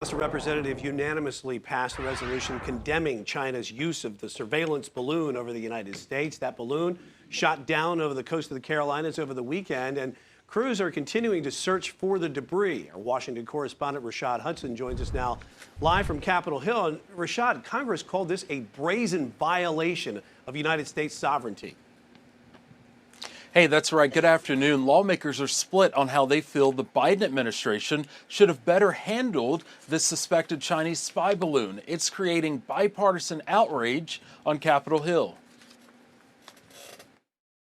House of Representatives unanimously passed a resolution condemning China's use of the surveillance balloon over the United States. That balloon shot down over the coast of the Carolinas over the weekend, and crews are continuing to search for the debris. Our Washington correspondent Rashad Hudson joins us now live from Capitol Hill. And Rashad, Congress called this a brazen violation of United States sovereignty. Hey, that's right. Good afternoon. Lawmakers are split on how they feel the Biden administration should have better handled this suspected Chinese spy balloon. It's creating bipartisan outrage on Capitol Hill.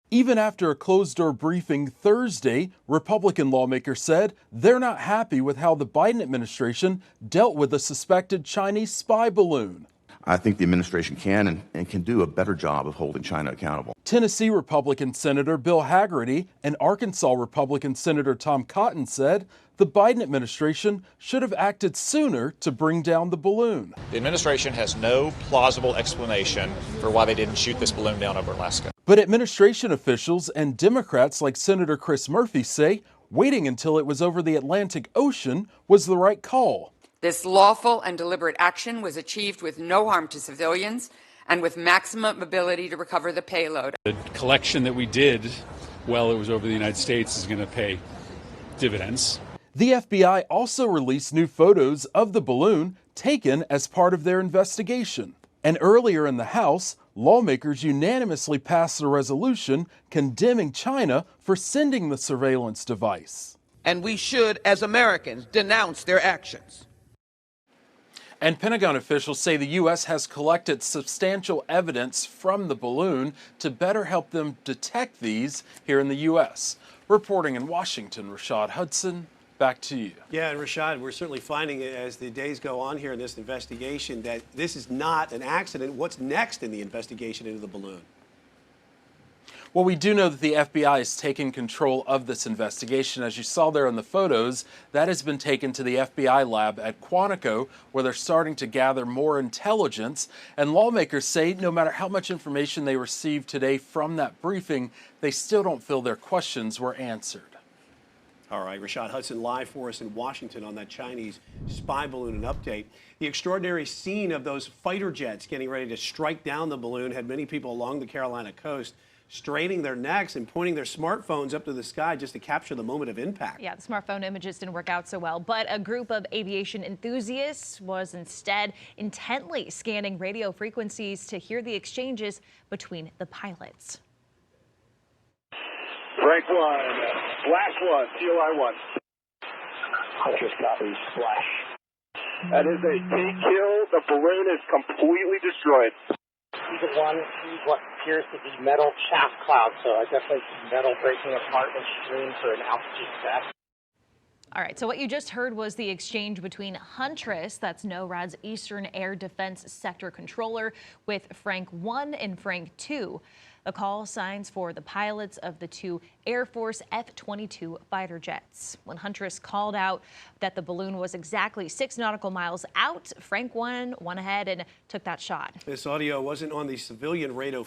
Even after a closed-door briefing Thursday, Republican lawmakers said they're not happy with how the Biden administration dealt with the suspected Chinese spy balloon. I think the administration can and can do a better job of holding China accountable. Tennessee Republican Senator Bill Hagerty and Arkansas Republican Senator Tom Cotton said the Biden administration should have acted sooner to bring down the balloon. The administration has no plausible explanation for why they didn't shoot this balloon down over Alaska. But administration officials and Democrats like Senator Chris Murphy say waiting until it was over the Atlantic Ocean was the right call. This lawful and deliberate action was achieved with no harm to civilians and with maximum ability to recover the payload. The collection that we did while it was over the United States is going to pay dividends. The FBI also released new photos of the balloon taken as part of their investigation. And earlier in the House, lawmakers unanimously passed a resolution condemning China for sending the surveillance device. And we should, as Americans, denounce their actions. And Pentagon officials say the U.S. has collected substantial evidence from the balloon to better help them detect these here in the U.S. Reporting in Washington, Rashad Hudson, back to you. Yeah, and Rashad, we're certainly finding as the days go on here in this investigation that this is not an accident. What's next in the investigation into the balloon? Well, we do know that the FBI is taking control of this investigation. As you saw there in the photos, that has been taken to the FBI lab at Quantico, where they're starting to gather more intelligence. And lawmakers say no matter how much information they received today from that briefing, they still don't feel their questions were answered. All right, Rashad Hudson live for us in Washington on that Chinese spy balloon. An update. The extraordinary scene of those fighter jets getting ready to strike down the balloon had many people along the Carolina coast straining their necks and pointing their smartphones up to the sky just to capture the moment of impact. Yeah, the smartphone images didn't work out so well, but a group of aviation enthusiasts was instead intently scanning radio frequencies to hear the exchanges between the pilots. Frank 1, Flash 1, COI 1. Huntress copy, Flash. That is a T-kill. The balloon is completely destroyed. Either one sees what appears to be metal chaff clouds, so I definitely see metal breaking apart and streams for an altitude test. All right, so what you just heard was the exchange between Huntress, that's NORAD's Eastern Air Defense Sector Controller, with Frank 1 and Frank 2. The call signs for the pilots of the two Air Force F-22 fighter jets. When Huntress called out that the balloon was exactly 6 nautical miles out, Frank 1 went ahead and took that shot. This audio wasn't on the civilian radio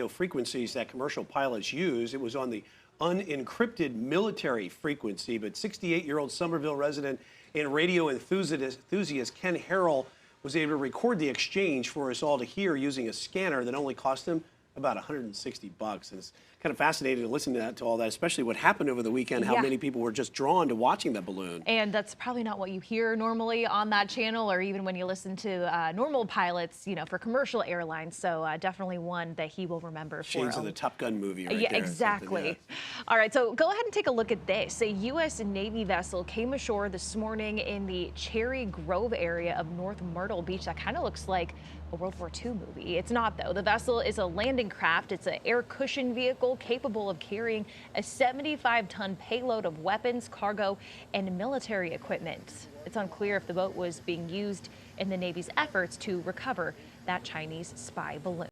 frequencies that commercial pilots use. It was on the unencrypted military frequency. But 68-year-old Somerville resident and radio enthusiast Ken Harrell was able to record the exchange for us all to hear using a scanner that only cost him about $160. And it's kind of fascinating to listen to all that, especially what happened over the weekend, how many people were just drawn to watching that balloon. And that's probably not what you hear normally on that channel, or even when you listen to normal pilots, you know, for commercial airlines. So definitely one that he will remember. Shades of the Top Gun movie right yeah, there. Exactly. All right, so go ahead and take a look at this. A U.S. Navy vessel came ashore this morning in the Cherry Grove area of North Myrtle Beach. That kind of looks like a World War II movie. It's not, though. The vessel is a landing craft. It's an air cushion vehicle capable of carrying a 75-ton payload of weapons, cargo, and military equipment. It's unclear if the boat was being used in the Navy's efforts to recover that Chinese spy balloon.